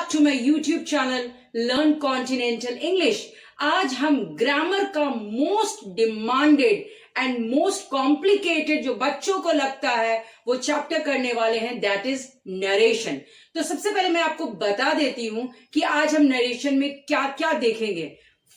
Back to my YouTube channel learn continental English. आज हम grammar का most demanded and most complicated जो बच्चों को लगता है वो चैप्टर करने वाले हैं, दैट इज नरेशन। तो सबसे पहले मैं आपको बता देती हूं कि आज हम नरेशन में क्या क्या देखेंगे।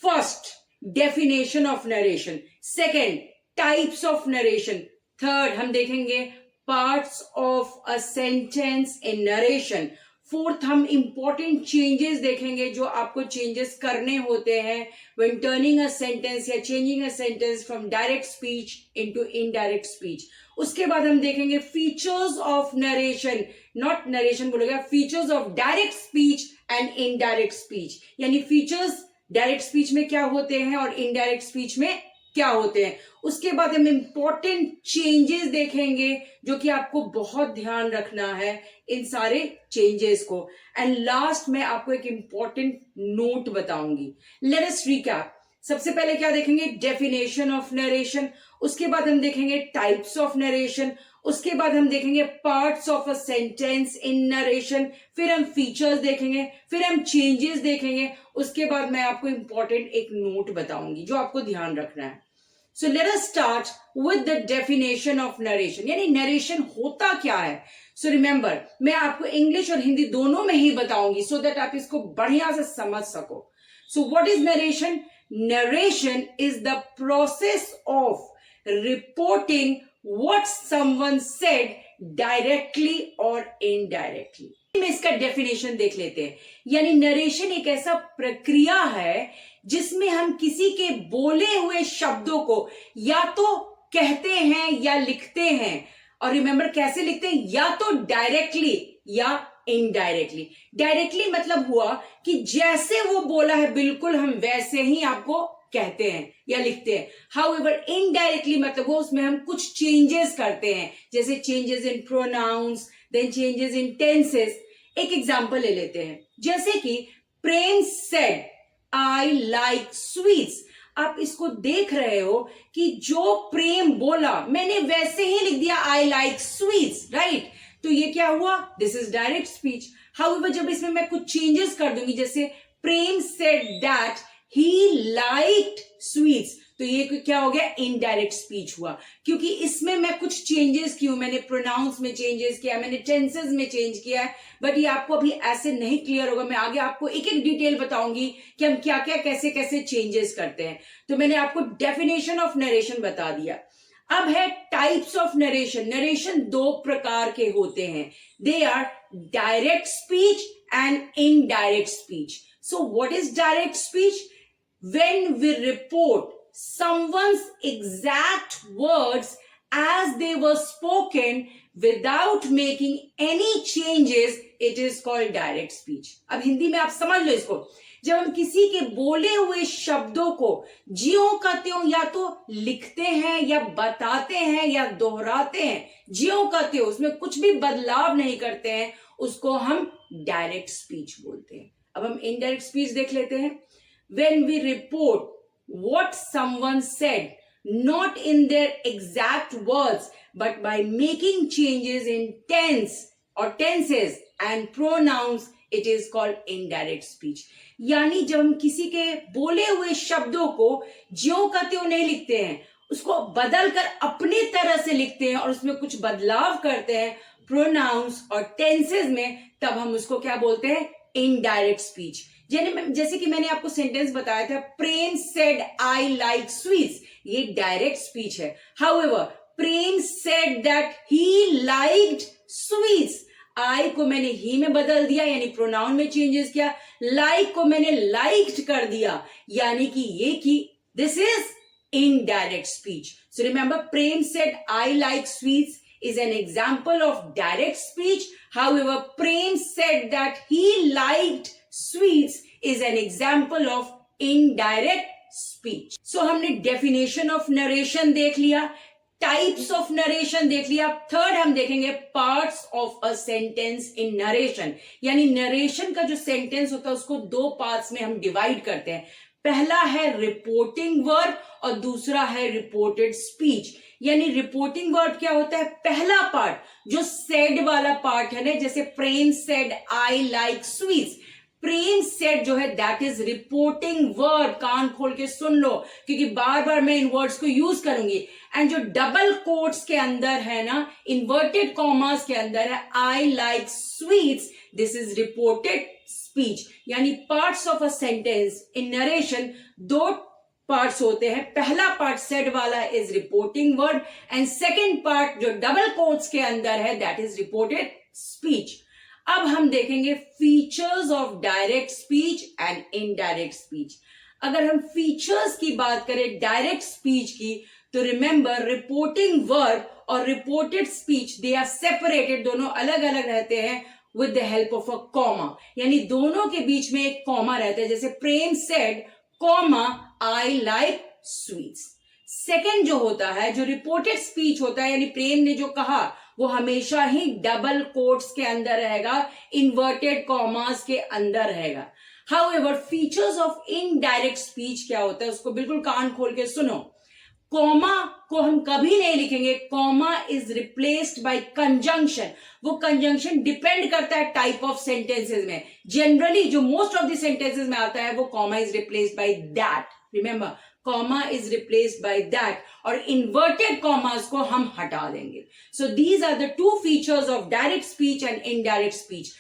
First, definition of narration. Second, types of narration. Third, हम देखेंगे parts of a sentence in narration. Fourth, हम इंपॉर्टेंट चेंजेस देखेंगे जो आपको चेंजेस करने होते हैं व्हेन टर्निंग अ सेंटेंस या changing a sentence from direct speech into indirect speech. उसके बाद हम देखेंगे features of narration, not narration बोलेगा, features of direct speech and indirect speech, यानी फीचर्स डायरेक्ट स्पीच में क्या होते हैं और इनडायरेक्ट स्पीच में क्या होते हैं। उसके बाद हम इंपॉर्टेंट चेंजेस देखेंगे जो कि आपको बहुत ध्यान रखना है इन सारे चेंजेस को। एंड लास्ट में आपको एक इंपॉर्टेंट नोट बताऊंगी। Let us recap. सबसे पहले क्या देखेंगे, डेफिनेशन ऑफ नरेशन। उसके बाद हम देखेंगे टाइप्स ऑफ नरेशन। उसके बाद हम देखेंगे parts of a sentence in narration. फिर हम फीचर्स देखेंगे, फिर हम चेंजेस देखेंगे। उसके बाद मैं आपको इंपॉर्टेंट एक नोट बताऊंगी जो आपको ध्यान रखना है। सो let us start with the definition of narration, यानी नरेशन होता क्या है। सो रिमेंबर, मैं आपको इंग्लिश और हिंदी दोनों में ही बताऊंगी सो दैट आप इसको बढ़िया से समझ सको। सो what is narration? Narration is the process of reporting what someone said directly or indirectly. में इसका डेफिनेशन देख लेते हैं। यानी नरेशन एक ऐसा प्रक्रिया है जिसमें हम किसी के बोले हुए शब्दों को या तो कहते हैं या लिखते हैं। और रिमेंबर कैसे लिखते हैं, या तो डायरेक्टली या इनडायरेक्टली। डायरेक्टली मतलब हुआ कि जैसे वो बोला है बिल्कुल हम वैसे ही आपको कहते हैं या लिखते हैं। हाउएवर इनडायरेक्टली मतलब वो उसमें हम कुछ चेंजेस करते हैं, जैसे changes in pronouns, then changes in tenses. एक एग्जांपल ले लेते हैं, जैसे कि Prem said I like sweets. आप इसको देख रहे हो कि जो प्रेम बोला मैंने वैसे ही लिख दिया आई लाइक स्वीट्स, राइट। तो ये क्या हुआ, this is direct speech. However जब इसमें मैं कुछ चेंजेस कर दूंगी, जैसे Prem said that he liked sweets, तो ये क्या हो गया, इनडायरेक्ट स्पीच हुआ, क्योंकि इसमें मैं कुछ चेंजेस की हूं। मैंने प्रोनाउंस में चेंजेस किया, मैंने टेंसेस में चेंज किया है। बट ये आपको अभी ऐसे नहीं क्लियर होगा, मैं आगे आपको एक एक डिटेल बताऊंगी कि हम क्या क्या कैसे कैसे चेंजेस करते हैं। तो मैंने आपको डेफिनेशन ऑफ नरेशन बता दिया। अब है टाइप्स ऑफ नरेशन। नरेशन दो प्रकार के होते हैं, they are direct speech and indirect speech. So what is direct speech? When we report someone's exact words as they were spoken without making any changes, it is called direct speech. अब हिंदी में आप समझ लो इसको। जब हम किसी के बोले हुए शब्दों को ज्यों का त्यों या तो लिखते हैं या बताते हैं या दोहराते हैं, ज्यों का त्यों, उसमें कुछ भी बदलाव नहीं करते हैं, उसको हम डायरेक्ट स्पीच बोलते हैं। अब हम इनडायरेक्ट स्पीच देख लेते हैं। When we report what someone said, not in their exact words, but by making changes in tense or tenses and pronouns, it is called indirect speech. यानी जब हम किसी के बोले हुए शब्दों को ज्यों का त्यों नहीं लिखते हैं, उसको बदल कर अपनी तरह से लिखते हैं और उसमें कुछ बदलाव करते हैं प्रोनाउंस और टेंसेस में, तब हम उसको क्या बोलते हैं, इनडायरेक्ट स्पीच। जैसे कि मैंने आपको सेंटेंस बताया था, Prem said I like sweets, ये डायरेक्ट स्पीच है। However Prem said that he liked sweets, I को मैंने ही में बदल दिया यानी प्रोनाउन में चेंजेस किया, लाइक को मैंने लाइक्ड कर दिया यानी कि ये कि this is indirect speech. So remember, Prem said I like sweets is an example of direct speech. However, Prem said that he liked sweets is an example of indirect speech. So हमने definition of narration देख लिया, types of narration देख लिया। Third हम देखेंगे parts of a sentence in narration, यानी narration का जो sentence होता है उसको दो parts में हम divide करते हैं। पहला है रिपोर्टिंग वर्ब और दूसरा है रिपोर्टेड स्पीच। यानी रिपोर्टिंग वर्ड क्या होता है, पहला पार्ट जो सेड वाला पार्ट है ना, जैसे Prem said I like sweets, Prem said जो है दैट इज रिपोर्टिंग वर्ब, कान खोल के सुन लो क्योंकि बार बार मैं इन वर्ड्स को यूज करूंगी। एंड जो डबल कोट्स के अंदर है ना, इन्वर्टेड कॉमास के अंदर है I like sweets, this is reported speech. यानी parts of a sentence in narration दो पार्ट्स होते हैं। पहला पार्ट सेड वाला is reporting word and second part जो डबल कोट्स के अंदर है दैट इज रिपोर्टेड स्पीच। अब हम देखेंगे features of direct speech and indirect speech. अगर हम फीचर्स की बात करें डायरेक्ट स्पीच की, तो रिमेंबर रिपोर्टिंग वर्ब और reported speech they are separated, दोनों अलग अलग रहते हैं with the help of a comma. यानी दोनों के बीच में एक कॉमा रहता है, जैसे Prem said comma I like sweets. Second जो होता है, जो रिपोर्टेड स्पीच होता है, यानी प्रेम ने जो कहा वो हमेशा ही डबल कोट्स के अंदर रहेगा, इन्वर्टेड कॉमास के अंदर रहेगा। However features of indirect speech क्या होता है, उसको बिल्कुल कान खोल के सुनो। कॉमा को हम कभी नहीं लिखेंगे, comma is replaced by conjunction. वो कंजंक्शन डिपेंड करता है टाइप ऑफ सेंटेंसेस में। जनरली जो मोस्ट ऑफ द सेंटेंसेस में आता है वो comma is replaced by that. Remember comma is replaced by that, और इन्वर्टेड कॉमास को हम हटा देंगे। So these are the two features of direct speech and indirect speech.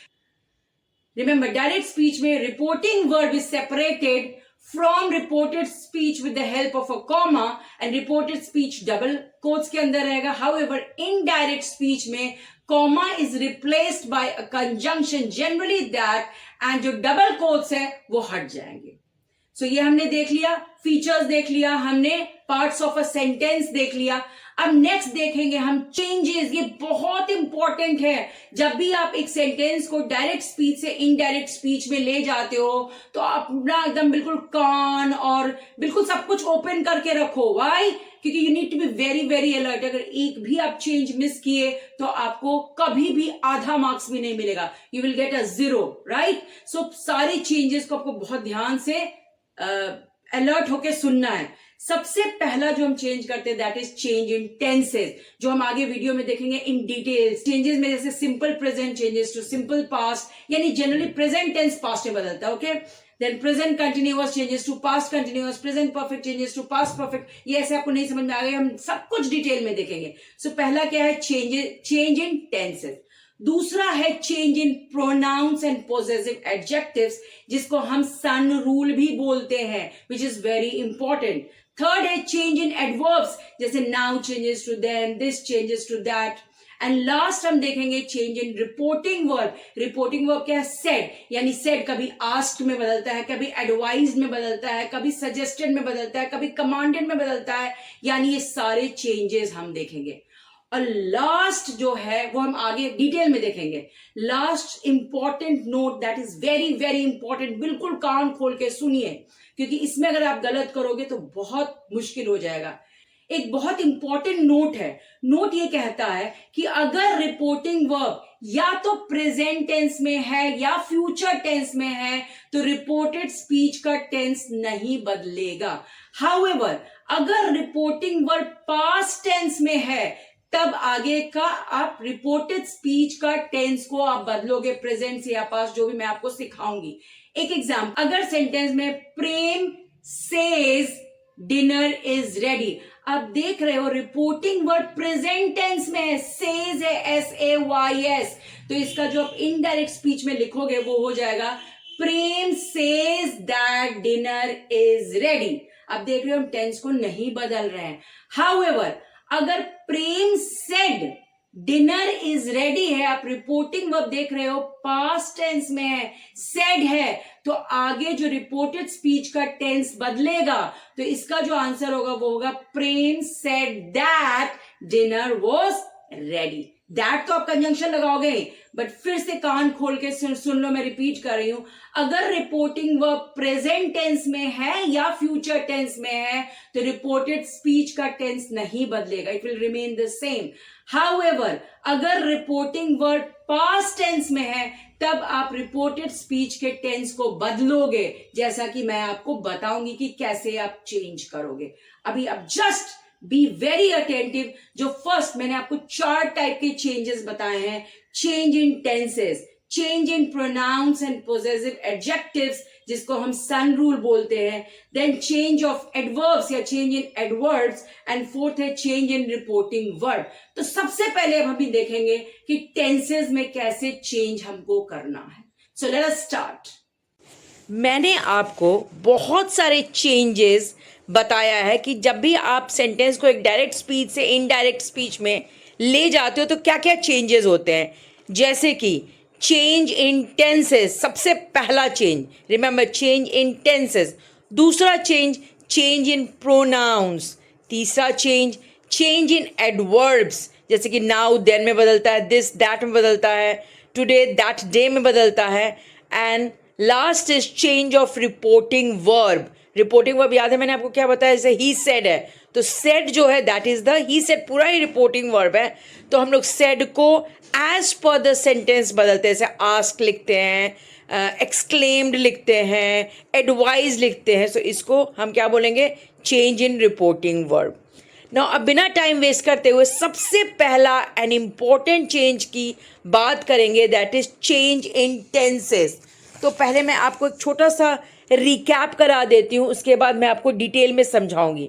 Remember direct speech में reporting verb is separated from reported speech with the help of a comma and reported speech double quotes के अंदर रहेगा। However, indirect speech में comma is replaced by a conjunction, generally that, and जो double quotes है वो हट जाएंगे। So ये हमने देख लिया, फीचर्स देख लिया हमने, पार्ट्स ऑफ अ सेंटेंस देख लिया। अब नेक्स्ट देखेंगे हम चेंजेस। ये बहुत इंपॉर्टेंट है। जब भी आप एक सेंटेंस को डायरेक्ट स्पीच से इनडायरेक्ट स्पीच में ले जाते हो तो आप ना एकदम बिल्कुल कान और बिल्कुल सब कुछ ओपन करके रखो। व्हाई? क्योंकि you need to be very very alert. अगर एक भी आप चेंज मिस किए तो आपको कभी भी आधा मार्क्स भी नहीं मिलेगा, you will get a 0, right? So सारे चेंजेस को आपको बहुत ध्यान से अलर्ट होके सुनना है। सबसे पहला जो हम चेंज करते हैं that is change in tenses, जो हम आगे वीडियो में देखेंगे इन डिटेल्स। चेंजेस में जैसे simple present changes to simple past, यानी जनरली प्रेजेंट टेंस पास्ट में बदलता है। Okay, then present continuous changes to past continuous, present perfect changes to past perfect. ये ऐसे आपको नहीं समझ में आ गया, हम सब कुछ डिटेल में देखेंगे। सो पहला क्या है, चेंज इन टेंसेस। दूसरा है change in pronouns and possessive adjectives, जिसको हम सन रूल भी बोलते हैं, which is very important. Third है चेंज इन एडवर्ब्स, जैसे now changes to then, this changes to that. And last हम देखेंगे change in reporting verb. Reporting verb क्या है, सेड, यानी सेड कभी आस्क्ड में बदलता है, कभी एडवाइज्ड में बदलता है, कभी सजेस्टेड में बदलता है, कभी कमांडेड में बदलता है। यानी ये सारे चेंजेस हम देखेंगे। और लास्ट जो है वो हम आगे डिटेल में देखेंगे। Last important note that is very very important, बिल्कुल कान खोल के सुनिए क्योंकि इसमें अगर आप गलत करोगे तो बहुत मुश्किल हो जाएगा। एक बहुत इंपॉर्टेंट नोट है, नोट ये कहता है कि अगर रिपोर्टिंग वर्ब या तो प्रेजेंट टेंस में है या फ्यूचर टेंस में है तो रिपोर्टेड स्पीच का टेंस नहीं बदलेगा। हाउएवर अगर रिपोर्टिंग वर्ब पास्ट टेंस में है तब आगे का आप रिपोर्टेड स्पीच का टेंस को आप बदलोगे, प्रेजेंट से या पास्ट, जो भी मैं आपको सिखाऊंगी। एक एग्जाम्पल, अगर सेंटेंस में प्रेम सेज डिनर इज रेडी, आप देख रहे हो रिपोर्टिंग वर्ड प्रेजेंट टेंस में है, सेज है SAYS, तो इसका जो आप इनडायरेक्ट स्पीच में लिखोगे वो हो जाएगा Prem says that dinner is ready. आप देख रहे हो हम टेंस को नहीं बदल रहे हैं। हाउएवर अगर प्रेम सेड डिनर इज रेडी है, आप रिपोर्टिंग वर्ब देख रहे हो पास्ट टेंस में है, सेड है, तो आगे जो रिपोर्टेड स्पीच का टेंस बदलेगा तो इसका जो आंसर होगा वो होगा Prem said that dinner was ready. That तो आप कंजंक्शन लगाओगे, बट फिर से कान खोल के सुन लो, मैं रिपीट कर रही हूं। अगर रिपोर्टिंग वर्ब प्रेजेंट टेंस में है या फ्यूचर टेंस में है तो रिपोर्टेड स्पीच का टेंस नहीं बदलेगा, it will remain the same. However अगर रिपोर्टिंग वर्ब पास्ट टेंस में है तब आप रिपोर्टेड स्पीच के टेंस को बदलोगे, जैसा कि मैं आपको बताऊंगी कि कैसे आप चेंज करोगे। अभी आप जस्ट बी वेरी अटेंटिव। जो फर्स्ट मैंने आपको 4 टाइप के चेंजेस बताए हैं, change in tenses, change in pronouns and possessive adjectives जिसको हम सन रूल बोलते हैं, then change of adverbs या change in adverbs, and fourth है change in reporting verb. तो सबसे पहले अब हम भी देखेंगे कि टेंसेस में कैसे चेंज हमको करना है. So let us start. मैंने आपको बहुत सारे चेंजेस बताया है कि जब भी आप सेंटेंस को एक डायरेक्ट स्पीच से इनडायरेक्ट स्पीच में ले जाते हो तो क्या क्या चेंजेस होते हैं. जैसे कि चेंज इन टेंसेस, सबसे पहला change, remember change in tenses. दूसरा चेंज चेंज इन प्रोनाउंस. तीसरा चेंज चेंज इन एडवर्ब्स, जैसे कि नाउ देन में बदलता है, दिस दैट में बदलता है, टुडे दैट डे में बदलता है. And last is change of reporting verb. Reporting verb याद है मैंने आपको क्या बताया, जैसे ही सेड है तो सेड जो है that is the he said, पूरा ही रिपोर्टिंग वर्ब है. तो हम लोग सेड को एज पर द सेंटेंस बदलते हैं, जैसे आस्क लिखते हैं, एक्सक्लेम्ड लिखते हैं, एडवाइज लिखते हैं. सो इसको हम क्या बोलेंगे, change in reporting verb. Now अब बिना टाइम वेस्ट करते हुए सबसे पहला एंड इम्पॉर्टेंट चेंज की बात करेंगे, that is change in tenses. तो पहले मैं आपको एक छोटा सा रिकैप करा देती हूँ, उसके बाद मैं आपको डिटेल में समझाऊंगी.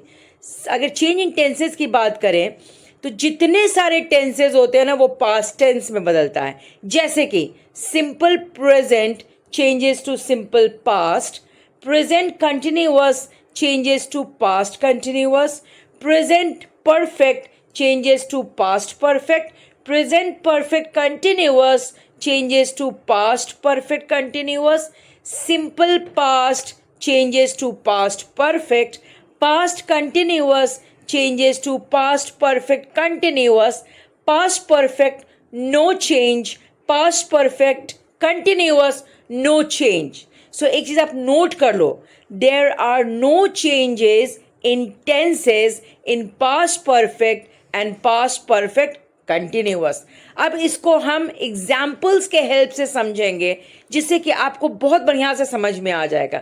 अगर चेंज इन टेंसेस की बात करें तो जितने सारे टेंसेस होते हैं ना वो पास्ट टेंस में बदलता है. जैसे कि simple present changes to simple past, present continuous changes to past continuous, present perfect changes to past perfect, present perfect continuous changes to past perfect continuous, simple past changes to past perfect, past continuous changes to past perfect continuous, past perfect no change, past perfect continuous no change. So एक चीज आप note कर लो, there are no changes in tenses in past perfect and past perfect continuous. अब इसको हम examples के help से समझेंगे जिससे कि आपको बहुत बढ़िया से समझ में आ जाएगा.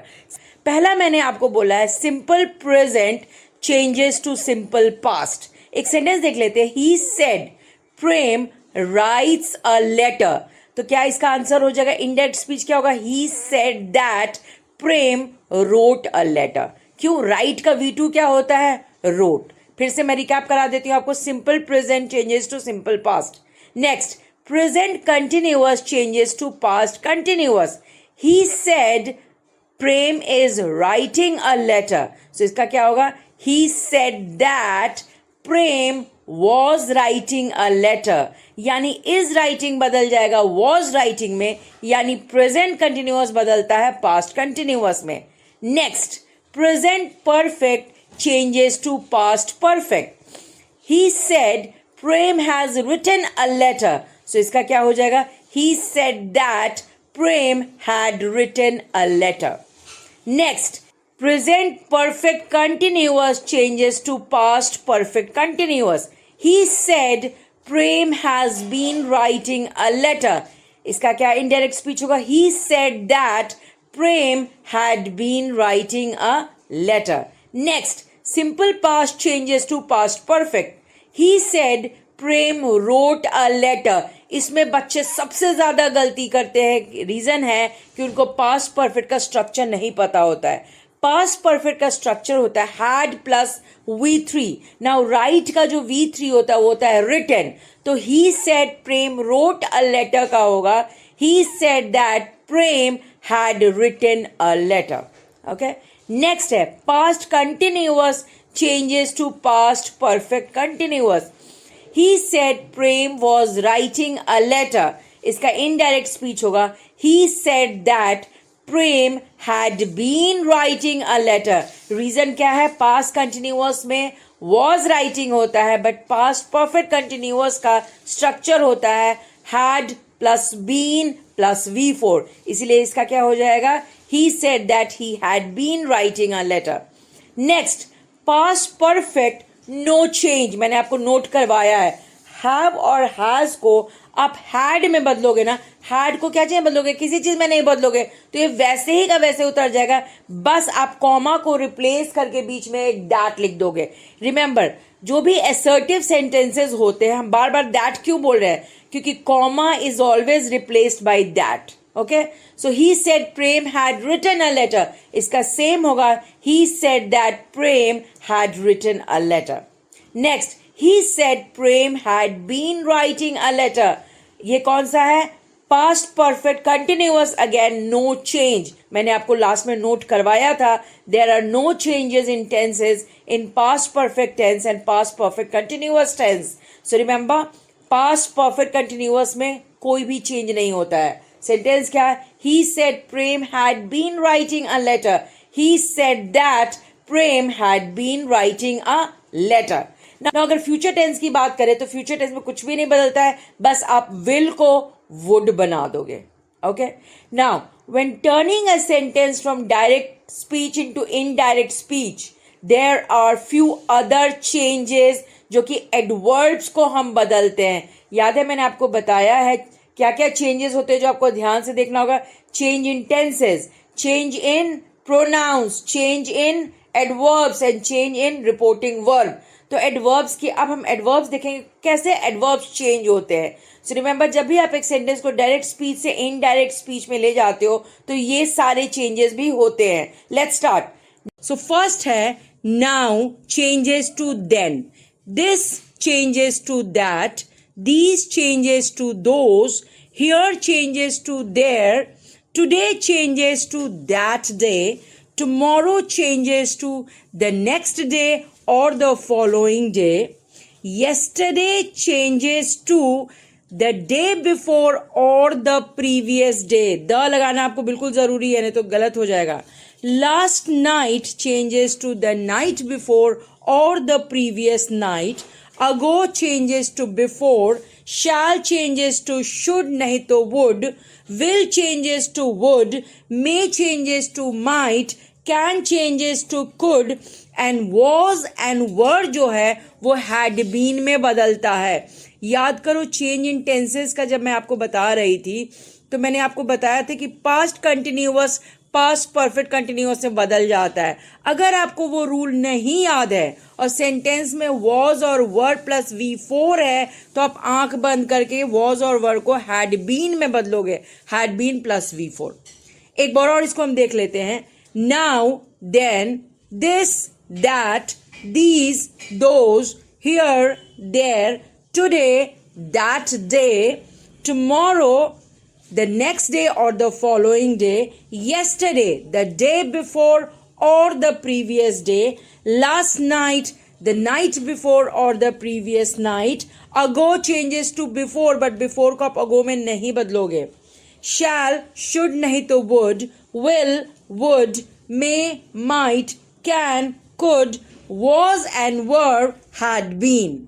पहला मैंने आपको बोला है simple present changes to simple past. एक सेंटेंस देख लेते हैं, he said Prem writes a letter. तो क्या इसका आंसर हो जाएगा, इनडायरेक्ट स्पीच क्या होगा, he said that Prem wrote a letter. क्यों, राइट का V2 क्या होता है, रोट. फिर से मैं रिकैप करा देती हूँ आपको, simple present changes to simple past. Next present continuous changes to past continuous. He said Prem is writing a letter. So इसका क्या होगा, he said that Prem was writing a letter. यानी इज राइटिंग बदल जाएगा वॉज राइटिंग में, यानी present continuous बदलता है पास्ट कंटिन्यूअस में. Next present perfect changes to past perfect. He said Prem has written a letter. So इसका क्या हो जाएगा, he said that Prem had written a letter. Next, present perfect continuous changes to past perfect continuous. He said Prem has been writing a letter. इसका क्या indirect speech होगा, he said that Prem had been writing a letter. Next, simple past changes to past perfect. He said Prem wrote a letter. इसमें बच्चे सबसे ज़्यादा गलती करते हैं. रीज़न है कि उनको past perfect का स्ट्रक्चर नहीं पता होता है. past perfect का स्ट्रक्चर होता है had plus V3. Now write का जो V3 होता है वो होता है written. तो he said Prem wrote a letter का होगा he said that Prem had written a letter. Okay. Next है past continuous changes to past perfect continuous. He said Prem was writing a letter. इसका indirect speech होगा he said that Prem had been writing a letter. Reason क्या है, past continuous में was writing होता है but past perfect continuous का structure होता है had plus been plus V4. इसीलिए इसका क्या हो जाएगा, he said that he had been writing a letter. Next, past perfect no change. मैंने आपको नोट करवाया है, have और has को आप हैड में बदलोगे ना, हैड को क्या चीज बदलोगे, किसी चीज में नहीं बदलोगे, तो ये वैसे ही का वैसे उतर जाएगा। बस आप कॉमा को रिप्लेस करके बीच में एक दैट लिख दोगे। रिमेंबर, जो भी असर्टिव सेंटेंसेस होते हैं, हम बार बार दैट क्यों बोल रहे हैं, क्योंकि comma is always replaced by that. Okay, so he said Prem had written a letter, इसका सेम होगा, he said that Prem had written a letter. Next, he said Prem had been writing a letter. ये कौन सा है, past perfect continuous, again no change. मैंने आपको लास्ट में नोट करवाया था, there are no changes in tenses in past perfect tense and past perfect continuous tense. So remember, past perfect continuous में कोई भी चेंज नहीं होता है। सेंटेंस क्या है, he said Prem had been writing a letter, he said that Prem had been writing a letter। ना अगर फ्यूचर टेंस की बात करें तो फ्यूचर टेंस में कुछ भी नहीं बदलता है, बस आप विल को वुड बना दोगे। Okay, now when turning a sentence from direct speech into indirect speech, there are few other changes जो कि एडवर्ब्स को हम बदलते हैं। याद है मैंने आपको बताया है क्या क्या चेंजेस होते हैं जो आपको ध्यान से देखना होगा। Change in tenses, change in pronouns, change in adverbs and change in reporting verb. तो एडवर्ब्स की, अब हम एडवर्ब्स देखेंगे कैसे एडवर्ब्स चेंज होते हैं। सो रिमेंबर, जब भी आप एक सेंटेंस को डायरेक्ट स्पीच से इनडायरेक्ट स्पीच में ले जाते हो तो ये सारे चेंजेस भी होते हैं। Let's start. सो फर्स्ट है now changes to then, this changes to that, these changes to those, here changes to there, today changes to that day, tomorrow changes to the next day or the following day, yesterday changes to the day before or the previous day। The लगाना आपको बिल्कुल जरूरी है, नहीं तो गलत हो जाएगा। Last night changes to the night before or the previous night, ago changes to before, shall changes to should नहीं तो would, will changes to would, may changes to might, can changes to could, and was and were जो है वो had been में बदलता है। याद करो, चेंज इन टेंसेस का जब मैं आपको बता रही थी तो मैंने आपको बताया था कि past continuous past perfect continuous में बदल जाता है। अगर आपको वो रूल नहीं याद है और सेंटेंस में वॉज और वर प्लस V4 है तो आप आंख बंद करके वॉज और वर को हैड बीन में बदलोगे, हैड बीन प्लस V4। एक बार और इसको हम देख लेते हैं। Now, then, this, that, these, those, here, there, today, that day, tomorrow, the next day or the following day, yesterday, the day before or the previous day, last night, the night before or the previous night, ago changes to before, but before को आप ago में नहीं बदलोगे। shall, should नहीं तो would, will, would, may, might, can, could, was and were, had been।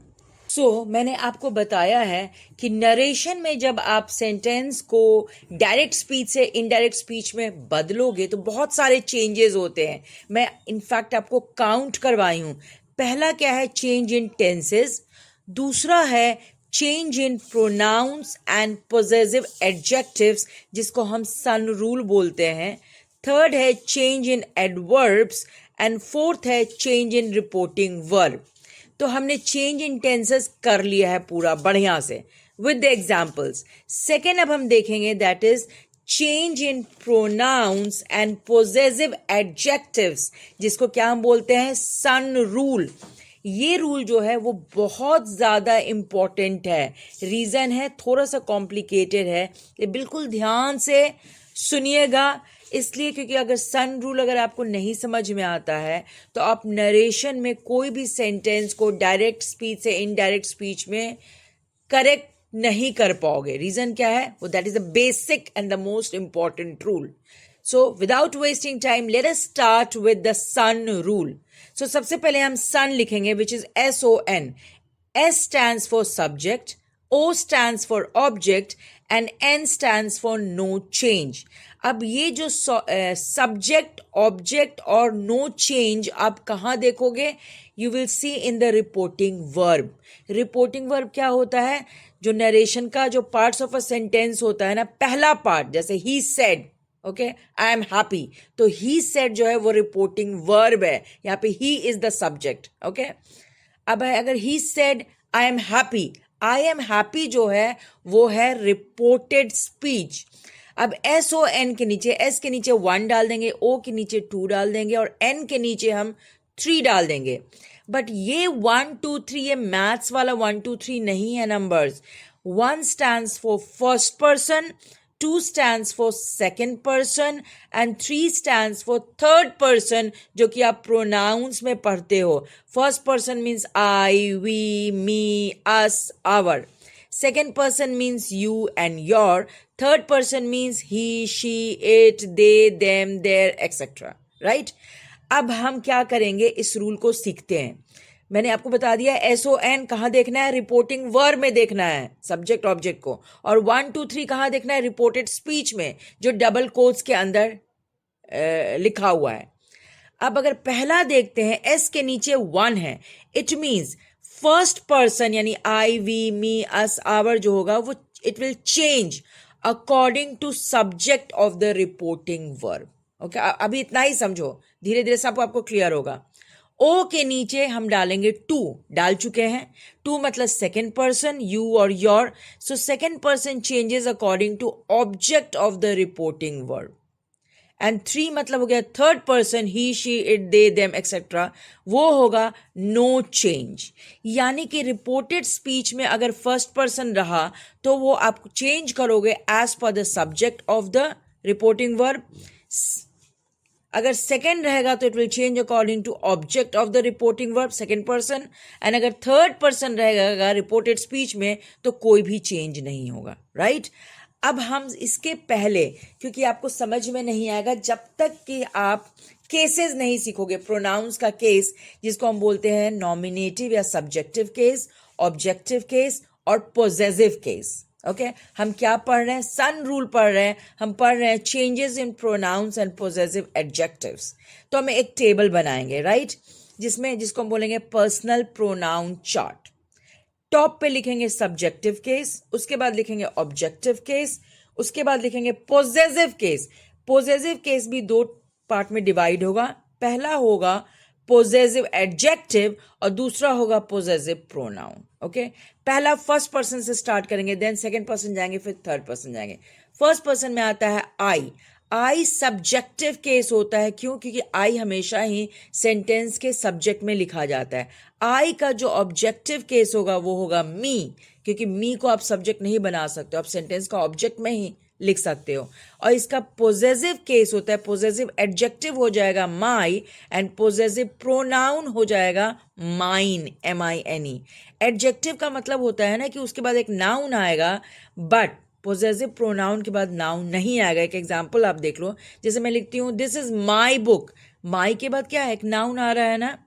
मैंने आपको बताया है कि नरेशन में जब आप सेंटेंस को डायरेक्ट स्पीच से इनडायरेक्ट स्पीच में बदलोगे तो बहुत सारे चेंजेस होते हैं। मैं इनफैक्ट आपको काउंट करवाई हूँ। पहला क्या है, चेंज इन टेंसेस। दूसरा है change in pronouns and possessive adjectives, जिसको हम सन रूल बोलते हैं। थर्ड है change in adverbs and fourth है चेंज इन रिपोर्टिंग वर्ब। तो हमने चेंज इन टेंसेस कर लिया है पूरा बढ़िया से विद द एग्जाम्पल्स। सेकेंड अब हम देखेंगे that is change in pronouns and possessive adjectives, जिसको क्या हम बोलते हैं, सन रूल। ये रूल जो है वो बहुत ज़्यादा इम्पॉर्टेंट है। रीज़न है थोड़ा सा कॉम्प्लिकेटेड है, ये बिल्कुल ध्यान से सुनिएगा। इसलिए क्योंकि अगर सन रूल अगर आपको नहीं समझ में आता है तो आप नरेशन में कोई भी सेंटेंस को डायरेक्ट स्पीच से इनडायरेक्ट स्पीच में करेक्ट नहीं कर पाओगे। रीज़न क्या है वो, that is the basic and the most important rule. So without wasting time let us start with the sun rule. So सबसे पहले हम सन लिखेंगे which is SON। S stands for subject, O stands for object and N stands for no change। अब ये जो subject, object और no change आप कहाँ देखोगे, you will see in the reporting verb. Reporting verb क्या होता है, जो नरेशन का जो पार्ट्स ऑफ अ सेंटेंस होता है ना, पहला पार्ट जैसे he said, okay, I am happy, तो ही सेड जो है वो रिपोर्टिंग वर्ब है, यहाँ पे he is the subject, okay. अब है अगर he said I am happy, I am happy जो है वो है रिपोर्टेड स्पीच। अब एस ओ एन के नीचे, एस के नीचे 1 डाल देंगे, ओ के नीचे 2 डाल देंगे और एन के नीचे हम 3 डाल देंगे। बट ये 1 2 3 ये मैथ्स वाला 1 2 3 नहीं है numbers. 1 stands for first person, 2 stands for second person and 3 stands for third person, जो कि आप pronouns में पढ़ते हो। First person means I, we, me, us, our. Second person means you and your. Third person means he, she, it, they, them, their, etc. Right? अब हम क्या करेंगे, इस रूल को सीखते हैं। मैंने आपको बता दिया SON कहाँ देखना है, रिपोर्टिंग वर्ब में देखना है सब्जेक्ट ऑब्जेक्ट को, और 1 2 3 कहाँ देखना है, रिपोर्टेड स्पीच में, जो डबल कोट्स के अंदर लिखा हुआ है। अब अगर पहला देखते हैं, एस के नीचे 1 है, इट मीन्स फर्स्ट पर्सन यानी आई, वी, मी, अस, आवर जो होगा वो it will change according to subject of the reporting verb. Okay, अभी इतना ही समझो, धीरे धीरे सब आपको क्लियर होगा। ओ के नीचे हम डालेंगे 2, डाल चुके हैं। 2 मतलब सेकेंड पर्सन, यू और your, so second person changes according to object of the reporting verb. And 3 मतलब हो गया third person, he, she, it, they, them etcetera, वो होगा नो चेंज। यानी कि रिपोर्टेड स्पीच में अगर फर्स्ट पर्सन रहा तो वो आप चेंज करोगे एज पर the subject of the reporting verb. अगर सेकेंड रहेगा तो it will change according to object of the reporting verb, second person. And अगर थर्ड पर्सन रहेगा रिपोर्टेड स्पीच में तो कोई भी चेंज नहीं होगा, राइट? अब हम इसके पहले, क्योंकि आपको समझ में नहीं आएगा जब तक कि आप केसेस नहीं सीखोगे, प्रोनाउंस का केस जिसको हम बोलते हैं नॉमिनेटिव या सब्जेक्टिव केस, ऑब्जेक्टिव केस और पोजेसिव केस। ओके, हम क्या पढ़ रहे हैं? सन रूल पढ़ रहे हैं। हम पढ़ रहे हैं changes in pronouns and possessive adjectives. तो हम एक टेबल बनाएंगे, राइट, जिसको हम बोलेंगे पर्सनल प्रोनाउन चार्ट। टॉप पे लिखेंगे सब्जेक्टिव केस, उसके बाद लिखेंगे ऑब्जेक्टिव केस, उसके बाद लिखेंगे पोजेसिव केस। पोजेसिव केस भी 2 पार्ट में डिवाइड होगा। पहला होगा पोजेसिव एडजेक्टिव और दूसरा होगा पोजेसिव प्रोनाउन। ओके, पहला फर्स्ट पर्सन से स्टार्ट करेंगे, देन सेकंड पर्सन जाएंगे, फिर थर्ड पर्सन जाएंगे। फर्स्ट पर्सन में आता है आई। आई सब्जेक्टिव केस होता है, क्यों? क्योंकि आई हमेशा ही सेंटेंस के सब्जेक्ट में लिखा जाता है। आई का जो ऑब्जेक्टिव केस होगा वो होगा मी, क्योंकि मी को आप सब्जेक्ट नहीं बना सकते, आप सेंटेंस का ऑब्जेक्ट में ही लिख सकते हो। और इसका पोजेसिव केस होता है, पोजेसिव एडजेक्टिव हो जाएगा माई एंड पोजेसिव प्रोनाउन हो जाएगा माइन, MINE। एडजेक्टिव का मतलब होता है ना कि उसके बाद एक नाउन आएगा, बट पोजेसिव प्रोनाउन के बाद नाउन नहीं आएगा। एक एग्जांपल आप देख लो, जैसे मैं लिखती हूँ दिस इज माई बुक, माई के बाद क्या है, एक नाउन आ रहा है ना,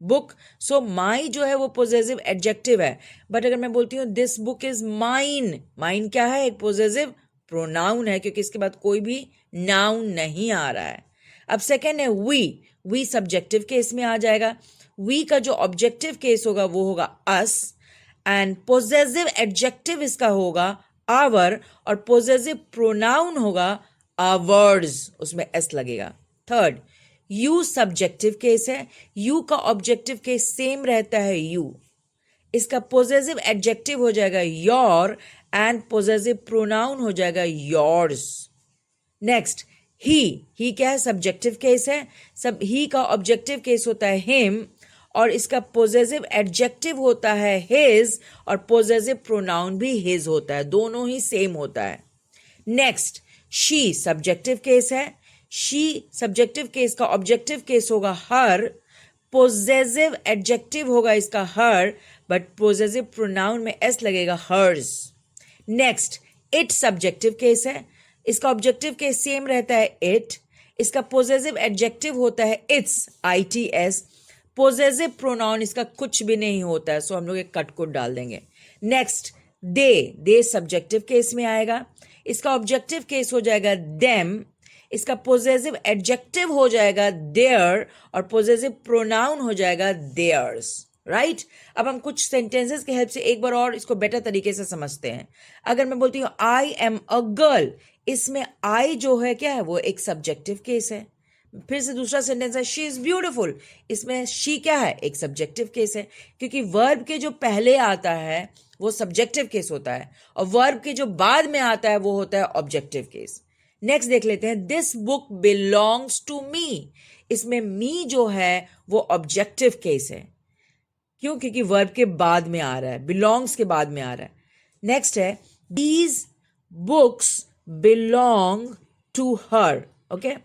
बुक। सो माई जो है वो पोजेसिव एडजेक्टिव है। बट अगर मैं बोलती हूँ this book is mine, mine क्या है, एक पोजेसिव प्रोनाउन है, क्योंकि इसके बाद कोई भी नाउन नहीं आ रहा है। अब सेकेंड है वी सब्जेक्टिव केस में आ जाएगा। वी का जो ऑब्जेक्टिव केस होगा वो होगा अस, एंड पोजेसिव एडजेक्टिव इसका होगा आवर, और पोजेसिव प्रोनाउन होगा आवर्स, उसमें एस लगेगा। थर्ड, यू सब्जेक्टिव केस है। यू का ऑब्जेक्टिव केस सेम रहता है यू, इसका पोजेसिव एडजेक्टिव हो जाएगा योर एंड पोजेसिव प्रोनाउन हो जाएगा योर्स। नेक्स्ट, ही क्या है, सब्जेक्टिव केस है। सब ही का ऑब्जेक्टिव केस होता है हिम, और इसका पोजेसिव एडजेक्टिव होता है हिज, और पोजेसिव प्रोनाउन भी हिज होता है, दोनों ही सेम होता है। नेक्स्ट, शी सब्जेक्टिव केस है। शी सब्जेक्टिव केस का ऑब्जेक्टिव केस होगा हर, पोजेसिव एडजेक्टिव होगा इसका हर, बट पोजेसिव प्रोनाउन में एस लगेगा hers. Next, it subjective case है। इसका ऑब्जेक्टिव केस सेम रहता है इट, इसका पोजेसिव एडजेक्टिव होता है इट्स, ITS। पोजेसिव प्रोनाउन इसका कुछ भी नहीं होता है, सो हम लोग एक कट कोड डाल देंगे। नेक्स्ट, दे सब्जेक्टिव केस में आएगा। इसका ऑब्जेक्टिव केस हो जाएगा देम, इसका पोजेसिव एडजेक्टिव हो जाएगा देयर, और पोजेसिव प्रोनाउन हो जाएगा देयर्स, राइट अब हम कुछ सेंटेंसेस के हेल्प से एक बार और इसको बेटर तरीके से समझते हैं. अगर मैं बोलती हूँ आई एम अ गर्ल, इसमें आई जो है क्या है, वो एक सब्जेक्टिव केस है. फिर से दूसरा सेंटेंस है शी इज ब्यूटिफुल, इसमें शी क्या है, एक सब्जेक्टिव केस है, क्योंकि वर्ब के जो पहले आता है वो सब्जेक्टिव केस होता है और वर्ब के जो बाद में आता है वो होता है ऑब्जेक्टिव केस. नेक्स्ट देख लेते हैं, this book belongs to me, इसमें मी जो है वो ऑब्जेक्टिव केस है. क्यों? क्योंकि वर्ब के बाद में आ रहा है, बिलोंग्स के बाद में आ रहा है. नेक्स्ट है these books belong to her. Okay,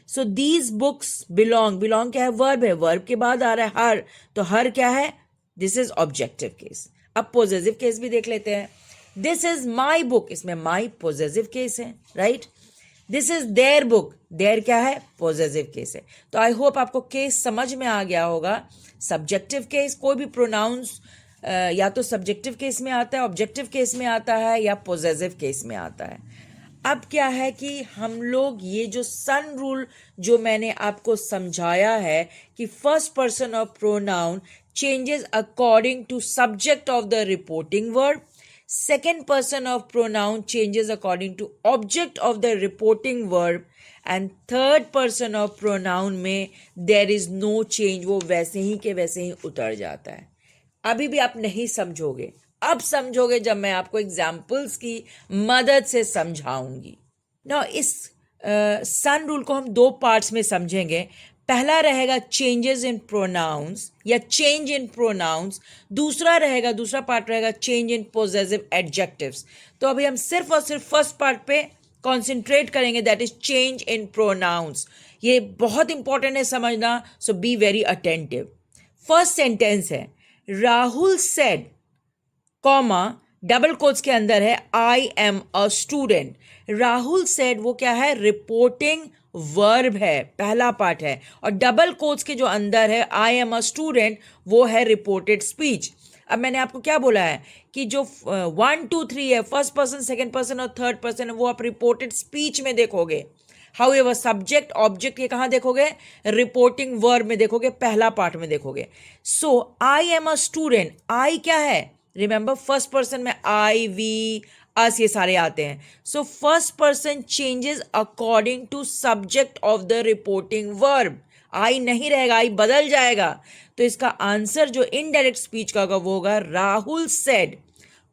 so these books belong, belong क्या है, वर्ब है, वर्ब के बाद आ रहा है हर, तो हर क्या है, दिस इज ऑब्जेक्टिव केस. अब पोजेसिव केस भी देख लेते हैं. दिस इज माई बुक, इसमें माई पोजेसिव केस है, right. This is their book, their क्या है, पॉजिटिव केस है. तो आई होप आपको केस समझ में आ गया होगा. सब्जेक्टिव केस, कोई भी प्रोनाउंस या तो सब्जेक्टिव केस में आता है, ऑब्जेक्टिव केस में आता है या पॉजिटिव केस में आता है. अब क्या है कि हम लोग ये जो सन रूल जो मैंने आपको समझाया है कि first person of pronoun changes according to subject of the reporting verb, second person of pronoun changes according to object of the reporting verb, and third person of pronoun में there is no change, वो वैसे ही के वैसे ही उतर जाता है. अभी भी आप नहीं समझोगे, अब समझोगे जब मैं आपको एग्जाम्पल्स की मदद से समझाऊंगी. ना इस सन रूल को हम दो पार्ट्स में समझेंगे. पहला रहेगा चेंजेस इन प्रोनाउंस या चेंज इन प्रोनाउंस, दूसरा पार्ट रहेगा चेंज इन पोजेसिव एडजेक्टिव्स. तो अभी हम सिर्फ और सिर्फ फर्स्ट पार्ट पे कॉन्सेंट्रेट करेंगे, that is change in pronouns. ये बहुत इंपॉर्टेंट है समझना, so be very attentive. First sentence है Rahul said, comma double quotes के अंदर है I am a student. Rahul said वो क्या है, रिपोर्टिंग वर्ब है, पहला पार्ट है, और डबल कोट्स के जो अंदर है आई एम अ स्टूडेंट वो है रिपोर्टेड स्पीच. अब मैंने आपको क्या बोला है कि जो 1 2 3 है, फर्स्ट पर्सन, सेकंड पर्सन और थर्ड पर्सन है, वो आप रिपोर्टेड स्पीच में देखोगे. हाउएवर सब्जेक्ट ऑब्जेक्ट ये कहाँ देखोगे, रिपोर्टिंग वर्ब में देखोगे, पहला पार्ट में देखोगे. सो आई एम अ स्टूडेंट, आई क्या है, रिमेंबर फर्स्ट पर्सन में आई वी अस ये सारे आते हैं. So first person changes according to subject of the reporting verb. I नहीं रहेगा, आई बदल जाएगा. तो इसका आंसर जो इनडायरेक्ट स्पीच का होगा वो होगा राहुल सेड,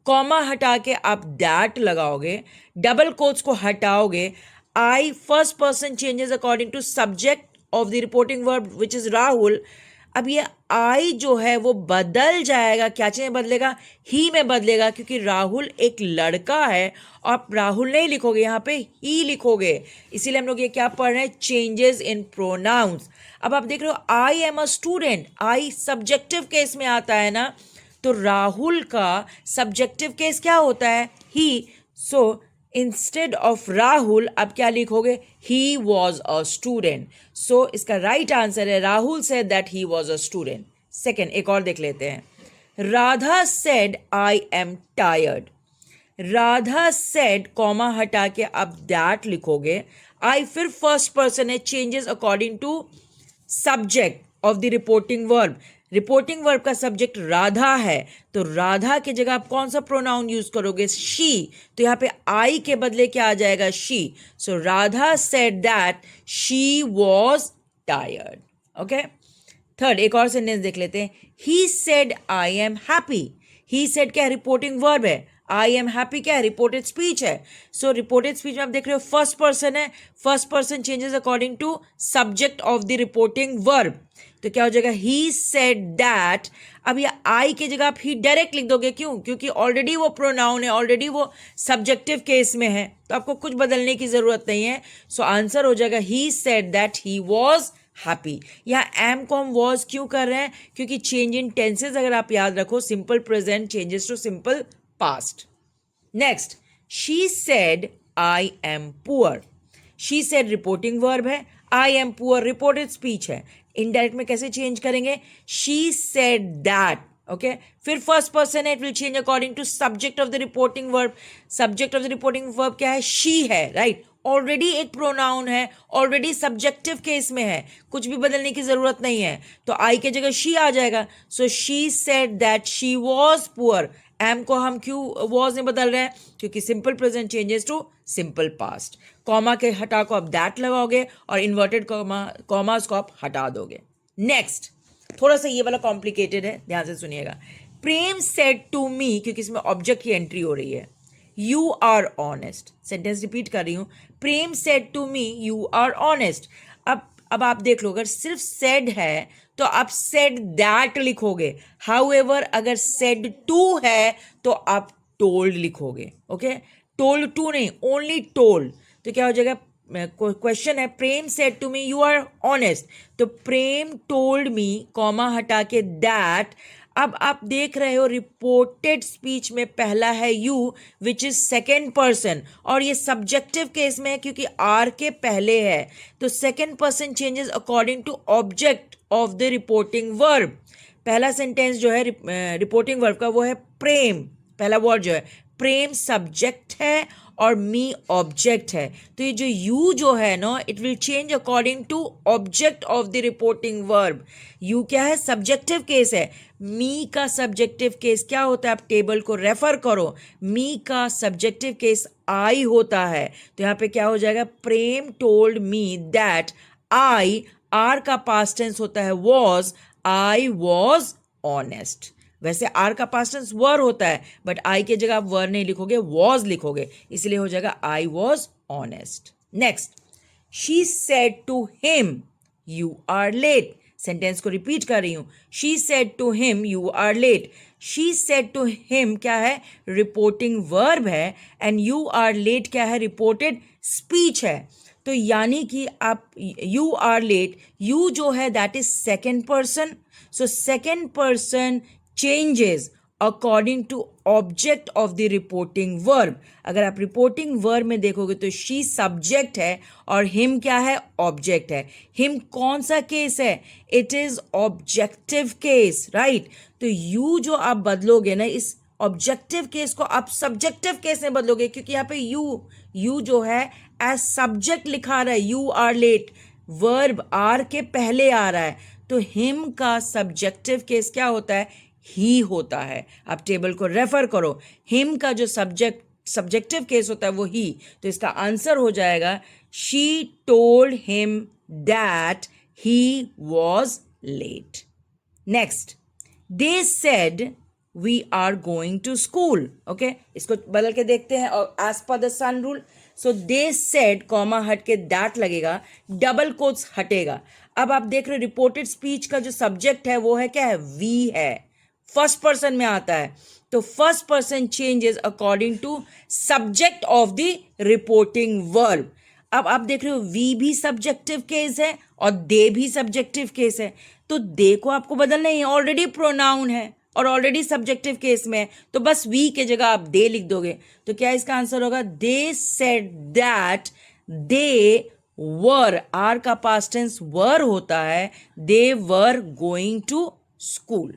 कॉमा हटा के आप दैट लगाओगे, डबल कोट्स को हटाओगे, I first person changes according to subject of the reporting verb which is Rahul. अब ये आई जो है वो बदल जाएगा, क्या चीज़ में बदलेगा, ही में बदलेगा, क्योंकि राहुल एक लड़का है और आप राहुल नहीं लिखोगे, यहाँ पे ही लिखोगे. इसीलिए हम लोग ये क्या पढ़ रहे हैं, चेंजेस इन प्रोनाउंस. अब आप देख रहे हो आई am a student, I subjective case में आता है ना, तो राहुल का सब्जेक्टिव केस क्या होता है, ही. सो इंस्टेड ऑफ राहुल अब क्या लिखोगे, ही वॉज अ स्टूडेंट. सो इसका राइट आंसर है Rahul said that he was a student. Second एक और देख लेते हैं. Radha said I am tired. Radha said comma हटा के आप दैट लिखोगे, आई फिर फर्स्ट पर्सन है, changes according to subject of the reporting verb. Reporting verb का सब्जेक्ट राधा है, तो राधा की जगह आप कौन सा प्रोनाउन यूज करोगे, शी. तो यहाँ पे आई के बदले क्या आ जाएगा, she. So Radha said that she was tired. Okay, third एक और सेंटेंस देख लेते हैं. He said I am happy. He said क्या है, रिपोर्टिंग वर्ब है, आई एम हैप्पी क्या है, रिपोर्टेड स्पीच है. सो रिपोर्टेड स्पीच में आप देख रहे हो फर्स्ट पर्सन है, first person changes according to subject of the reporting verb. तो क्या हो जाएगा, ही सेड दैट. अब ये आई की जगह आप ही डायरेक्ट लिख दोगे, क्यों, क्योंकि ऑलरेडी वो प्रोनाउन है, ऑलरेडी वो सब्जेक्टिव केस में है, तो आपको कुछ बदलने की जरूरत नहीं है. सो आंसर हो जाएगा ही said that he was happy. यहाँ एम को हम वॉज क्यों कर रहे हैं, क्योंकि चेंज इन टेंसेज अगर आप याद रखो, simple present changes to simple past. Next, she said I am poor. She said reporting verb है, I am poor reported speech है. इनडायरेक्ट में कैसे चेंज करेंगे, शी सेड दैट. ओके, फिर फर्स्ट पर्सन है, it will change according to subject of the reporting verb. Subject of the reporting verb क्या है, she है, राइट. ऑलरेडी एक प्रोनाउन है, ऑलरेडी सब्जेक्टिव केस में है, कुछ भी बदलने की जरूरत नहीं है, तो आई के जगह शी आ जाएगा. So she said that she was poor. Am को हम क्यों वॉज में बदल रहे हैं? क्योंकि simple present changes to simple past. Comma के हटा को आप दैट लगाओगे और इन्वर्टेड कॉमास को आप हटा दोगे. नेक्स्ट, थोड़ा सा ये वाला कॉम्प्लिकेटेड है, ध्यान से सुनिएगा. प्रेम सेड टू मी, क्योंकि इसमें ऑब्जेक्ट की एंट्री हो रही है. You are honest. Sentence repeat कर रही हूं. Prem said to me you are honest. अब आप देख लो, अगर सिर्फ सेड है तो आप सेड दैट लिखोगे. हाउएवर अगर सेड टू है तो आप टोल्ड लिखोगे. ओके, टोल्ड टू नहीं, ओनली टोल्ड. तो क्या हो जाएगा? क्वेश्चन है Prem said to me you are honest, तो प्रेम टोल्ड मी कॉमा हटा के दैट. अब आप देख रहे हो रिपोर्टेड स्पीच में पहला है you which is second person, और ये सब्जेक्टिव केस में है क्योंकि आर के पहले है. तो second person changes according to object of the reporting verb. पहला सेंटेंस जो है रिपोर्टिंग वर्ब का वो है प्रेम. पहला वर्ड जो है प्रेम सब्जेक्ट है और मी ऑब्जेक्ट है. तो ये जो यू जो है ना, it will change according to object of the reporting verb. You क्या है? सब्जेक्टिव केस है. मी का सब्जेक्टिव केस क्या होता है? आप टेबल को रेफर करो. मी का सब्जेक्टिव केस आई होता है. तो यहाँ पे क्या हो जाएगा? Prem told me that I. Are का पास्ट टेंस होता है वॉज. I was honest. वैसे आर का पास्ट टेंस वर होता है, बट आई के जगह आप वर नहीं लिखोगे, वॉज लिखोगे, इसलिए हो जाएगा I was honest. Next, she said to him you are late. Sentence को रिपीट कर रही हूं. She said to him you are late. She said to him क्या है? रिपोर्टिंग वर्ब है. एंड यू आर लेट क्या है? रिपोर्टेड स्पीच है. तो यानी कि आप यू आर लेट, यू जो है that is second person. So second person changes according to object of the reporting verb. अगर आप रिपोर्टिंग वर्ब में देखोगे तो she सब्जेक्ट है और him क्या है? ऑब्जेक्ट है. him कौन सा केस है? It is objective case, right. तो you जो आप बदलोगे ना, इस ऑब्जेक्टिव केस को आप सब्जेक्टिव केस में बदलोगे, क्योंकि यहाँ पे you जो है एज सब्जेक्ट लिखा रहा है. You are late, verb are के पहले आ रहा है, तो him का सब्जेक्टिव केस क्या होता है? ही होता है. आप टेबल को रेफर करो. हिम का जो सब्जेक्टिव केस होता है वो ही. तो इसका आंसर हो जाएगा she told him that he was late. Next, they said we are going to school. Okay, इसको बदल के देखते हैं. और एज पर the sun rule, so they said comma हट के दैट लगेगा, डबल कोट्स हटेगा. अब आप देख रहे हो रिपोर्टेड स्पीच का जो सब्जेक्ट है वो है क्या है? वी है. फर्स्ट पर्सन में आता है, तो first person changes according to subject of the reporting verb. अब आप देख रहे हो वी भी सब्जेक्टिव केस है और दे भी सब्जेक्टिव केस है. तो दे को आपको बदलना है, ऑलरेडी प्रोनाउन है और ऑलरेडी सब्जेक्टिव केस में है, तो बस वी के जगह आप दे लिख दोगे. तो क्या इसका आंसर होगा? They said that they were. Are का पास्ट टेंस वर होता है. They were going to school.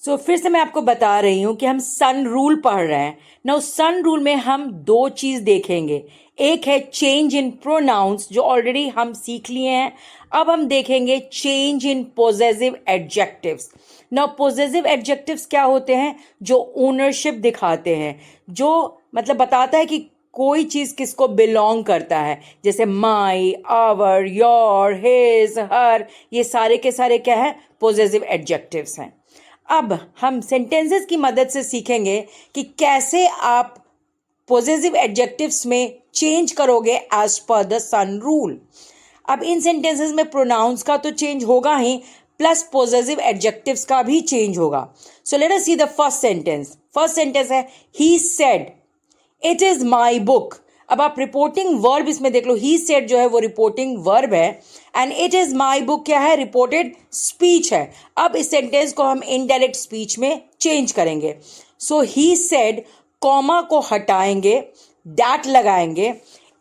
So फिर से मैं आपको बता रही हूं कि हम सन रूल पढ़ रहे हैं ना. सन रूल में हम दो चीज देखेंगे. एक है चेंज इन प्रोनाउंस, जो ऑलरेडी हम सीख लिए हैं. अब हम देखेंगे चेंज इन पोजेसिव एडजेक्टिव्स. ना पोजेसिव एडजेक्टिव्स क्या होते हैं? जो ओनरशिप दिखाते हैं, जो मतलब बताता है कि कोई चीज किसको बिलोंग करता है. जैसे माई, आवर, योर, हिज, हर, ये सारे के सारे क्या है? पोजेसिव एडजेक्टिव्स हैं. अब हम सेंटेंसेस की मदद से सीखेंगे कि कैसे आप पोजेसिव एडजेक्टिव्स में चेंज करोगे एज पर द सन रूल. अब इन सेंटेंसेस में प्रोनाउंस का तो चेंज होगा ही, प्लस पोजेसिव एडजेक्टिव्स का भी चेंज होगा. So let us see the first sentence. First sentence है he said it is my book. अब आप रिपोर्टिंग वर्ब इसमें देख लो. ही सेड जो है वो रिपोर्टिंग वर्ब है and it is my book क्या है? रिपोर्टेड स्पीच है. अब इस सेंटेंस को हम इनडायरेक्ट स्पीच में चेंज करेंगे. सो ही सेड कॉमा को हटाएंगे, दैट लगाएंगे,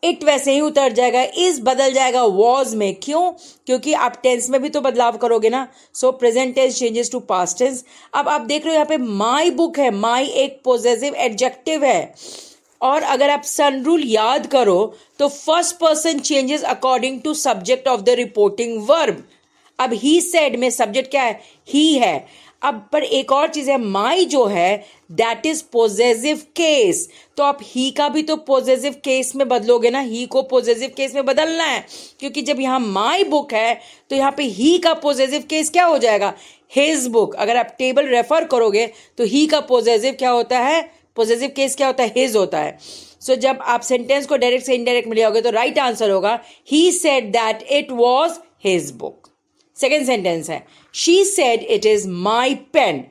इट वैसे ही उतर जाएगा, इज बदल जाएगा वॉज में. क्यों? क्योंकि आप टेंस में भी तो बदलाव करोगे ना. So present tense changes to past tense. अब आप देख रहे हो यहाँ पे माई बुक है. माई एक पोजेसिव एडजेक्टिव है. और अगर आप सन रूल याद करो तो first person changes according to subject of the reporting verb. अब ही सेड में सब्जेक्ट क्या है, ही है। अब पर एक और चीज है, माई जो है दैट इज पोजेसिव केस, तो आप ही का भी तो पोजेसिव केस में बदलोगे ना, ही को पोजेसिव केस में बदलना है, क्योंकि जब यहाँ माई बुक है तो यहाँ पे ही का पोजेसिव केस क्या हो जाएगा, हिज बुक। अगर आप टेबल रेफर करोगे तो ही का पोजेसिव क्या होता है, पोजेसिव केस क्या होता है, हिज होता है। सो जब आप सेंटेंस को डायरेक्ट से इनडायरेक्ट में ले आओगे तो राइट आंसर होगा he said that it was his book. Second sentence है she said it is my pen.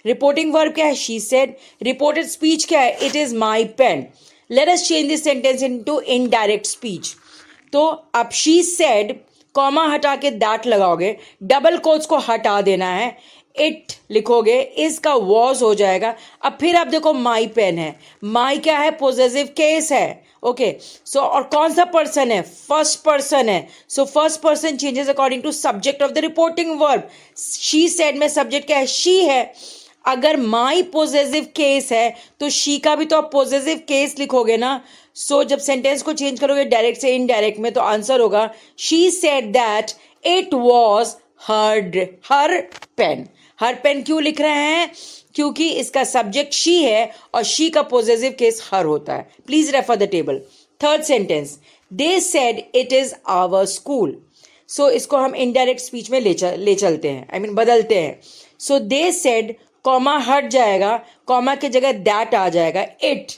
Reporting verb क्या है, शी सेड। रिपोर्टेड स्पीच क्या है, it is my pen. Let us change this sentence into indirect speech. तो आप she said comma हटा के that लगाओगे, डबल कोट्स को हटा देना है, इट लिखोगे, इसका वॉज हो जाएगा। अब फिर आप देखो माई पेन है, माई क्या है, पोजेसिव केस है। ओके सो और कौन सा पर्सन है, फर्स्ट पर्सन है। So first person changes according to subject of the reporting verb. She said में सब्जेक्ट क्या है, शी है। अगर माई पोजेसिव केस है तो शी का भी तो आप पोजेसिव केस लिखोगे ना। सो जब सेंटेंस को चेंज करोगे डायरेक्ट से इनडायरेक्ट में तो आंसर होगा she said that it was her pen. Her pen क्यों लिख रहे हैं, क्योंकि इसका सब्जेक्ट शी है और शी का पोजेसिव केस हर होता है। Please refer the table. Third sentence they said it is our school. So इसको हम इनडायरेक्ट स्पीच में ले चलते हैं, I mean, बदलते हैं। सो दे सेड कॉमा हट जाएगा, कॉमा की जगह दैट आ जाएगा, इट,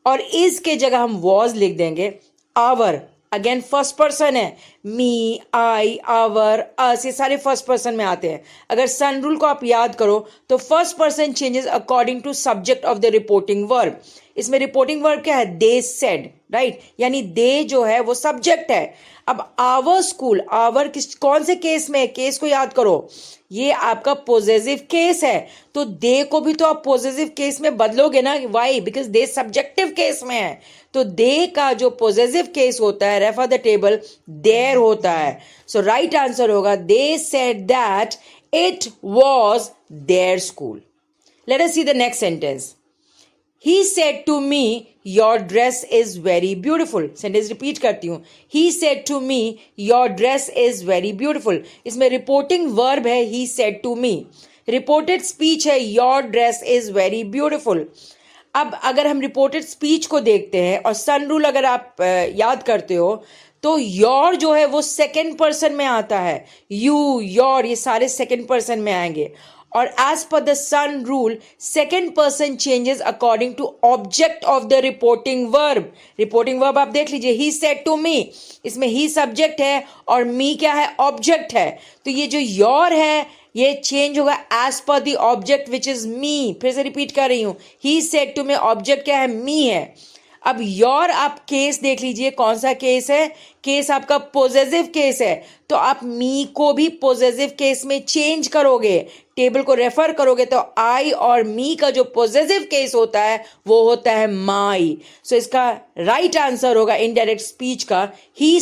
और इस के जगह हम वॉज लिख देंगे, आवर। अगेन फर्स्ट पर्सन है, मी, आई, आवर, अस, ये सारे फर्स्ट पर्सन में आते हैं। अगर सन रूल को आप याद करो तो first person changes according to subject of the reporting verb. इसमें रिपोर्टिंग वर्ब क्या है, दे सेड, राइट, यानी दे जो है वो सब्जेक्ट है। अब आवर स्कूल, आवर किस कौन से केस में है, केस को याद करो, ये आपका पोजेसिव केस है, तो दे को भी तो आप पोजेसिव केस में बदलोगे ना। Why, because they subjective case में है, तो दे का जो पोजेसिव केस होता है, रेफर द टेबल, देयर होता है। सो राइट आंसर होगा they said that it was their school. Let us see the next sentence. He said to me, your dress is very beautiful. Sentence repeat करती हूँ। He said to me, your dress is very beautiful. इसमें reporting verb है he said to me. Reported speech है your dress is very beautiful. अब अगर हम reported speech को देखते हैं और सन रूल अगर आप याद करते हो तो योर जो है वो सेकेंड पर्सन में आता है, यू, योर, ये सारे सेकेंड पर्सन में आएंगे। और एज पर the sun rule second person changes according to object of the reporting verb. Reporting verb आप देख लीजिए, ही सेड टू मी, इसमें ही सब्जेक्ट है और मी क्या है, ऑब्जेक्ट है। तो ये जो योर है ये चेंज होगा एज पर the object which is me. फिर से रिपीट कर रही हूं, he said to me, object क्या है, मी है। अब योर आप केस देख लीजिए, कौन सा केस है, केस आपका पोजेसिव केस है, तो आप मी को भी पोजेसिव केस में चेंज करोगे। टेबल को रेफर करोगे तो आई और मी का जो पोजेसिव केस होता है वो होता है माई। सो इसका राइट आंसर होगा इनडायरेक्ट स्पीच का he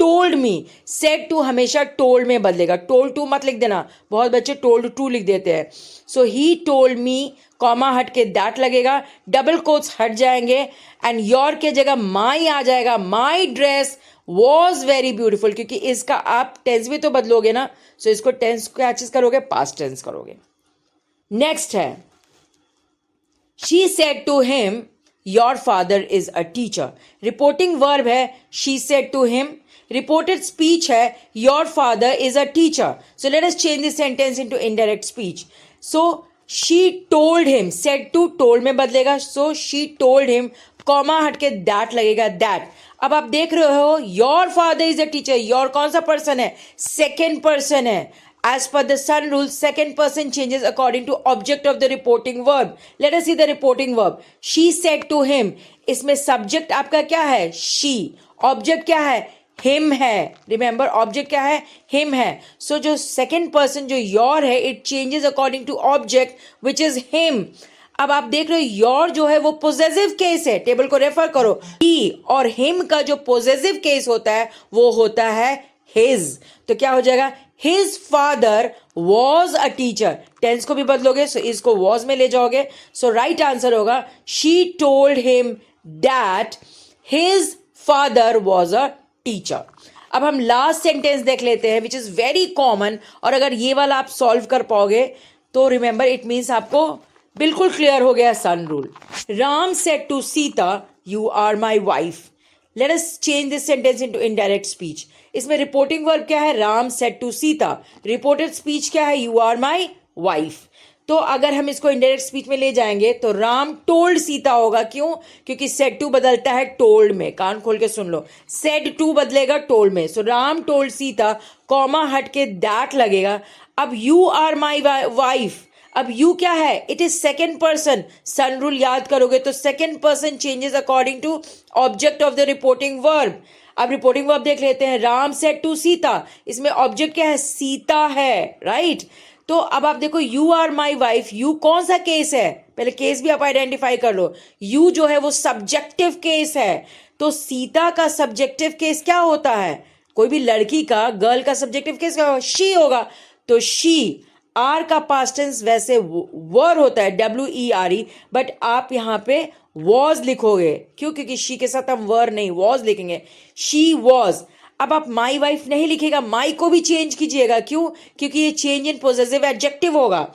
told me. Said to हमेशा टोल्ड में बदलेगा, टोल्ड टू मत लिख देना, बहुत बच्चे टोल्ड टू लिख देते हैं। सो ही टोल्ड मी, कॉमा हट के दैट लगेगा, डबल कोट्स हट जाएंगे एंड योर के जगह माई आ जाएगा। My dress was very beautiful, क्योंकि इसका आप टेंस भी तो बदलोगे ना, सो इसको टेंस क्या चीज करोगे, पास्ट टेंस करोगे। नेक्स्ट है she said to him your father is a teacher. Reporting verb है she said to him, reported speech है your father is a teacher. So let us change this sentence into indirect speech. So she told him, said to told में बदलेगा, so she told him, comma हट के that लगेगा, that. अब आप देख रहे हो your father is a teacher, your कौन सा पर्सन है, सेकेंड पर्सन है। एज पर the sun rule second person changes according to object of the reporting verb. Let us see the reporting verb. She said to him, इसमें subject आपका क्या है, she, object क्या है, हिम है। रिमेंबर ऑब्जेक्ट क्या है, हिम है। सो जो सेकेंड पर्सन जो योर है it changes according to object which is him. अब आप देख रहे हो योर जो है वो पोजेसिव केस है, टेबल को रेफर करो। ही और हिम का जो पोजेसिव केस होता है वो होता है हिज, तो क्या हो जाएगा, his father was a teacher. Tense को भी बदलोगे, सो इसको वॉज में ले जाओगे, सो राइट आंसर होगा she told him that his father was a teacher. अब हम लास्ट सेंटेंस देख लेते हैं विच इज वेरी कॉमन, और अगर ये वाला आप सॉल्व कर पाओगे तो रिमेंबर इट मीन्स आपको बिल्कुल क्लियर हो गया son rule. Ram said to Sita you are my wife. Let us change this sentence into indirect speech. इसमें रिपोर्टिंग वर्ब क्या है? Ram said to Sita. Reported speech क्या है? You are my wife. तो अगर हम इसको इनडायरेक्ट स्पीच में ले जाएंगे तो राम टोल्ड सीता होगा. क्यों? क्योंकि सेड टू बदलता है टोल्ड में. कान खोल के सुन लो, सेड टू बदलेगा टोल्ड में. So Ram told Sita, comma हट के दैट लगेगा. अब यू आर माई वाइफ, अब यू क्या है? It is second person. SON rule याद करोगे तो second person changes according to object of the reporting verb. अब रिपोर्टिंग वर्ब देख लेते हैं. राम सेड टू सीता, इसमें ऑब्जेक्ट क्या है? सीता है, राइट? तो अब आप देखो you are my wife, you कौन सा केस है? पहले केस भी आप आइडेंटिफाई कर लो. यू जो है वो सब्जेक्टिव केस है. तो सीता का सब्जेक्टिव केस क्या होता है? कोई भी लड़की का, गर्ल का सब्जेक्टिव केस क्या होगा? शी होगा. तो शी, आर का पास्ट टेंस वैसे वर होता है, WERE, बट आप यहाँ पे वॉज लिखोगे. क्यों? क्योंकि शी के साथ हम वर नहीं वॉज लिखेंगे. She was. अब आप माई वाइफ नहीं लिखेगा, माई को भी चेंज कीजिएगा. क्यों? क्योंकि ये चेंज इन पोजेसिव एडजेक्टिव होगा.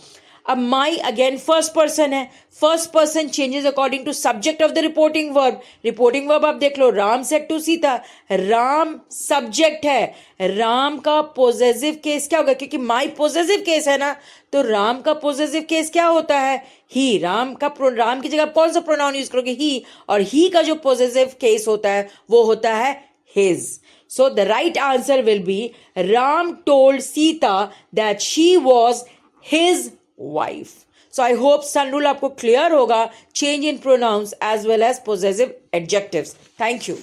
अब माई अगेन फर्स्ट पर्सन है. First person changes according to subject of the reporting verb. Reporting verb आप देख लो, Ram said to Sita. Ram subject है. राम का पोजेसिव केस क्या होगा? क्योंकि माई पोजेसिव केस है ना, तो राम का पोजेसिव केस क्या होता है? ही. राम की जगह कौन सा प्रोनाउन यूज करोगे? ही. और ही का जो पोजेसिव केस होता है वो होता है his. So the right answer will be Ram told Sita that she was his wife. So I hope sun rule आपको clear होगा. Change in pronouns as well as possessive adjectives. Thank you.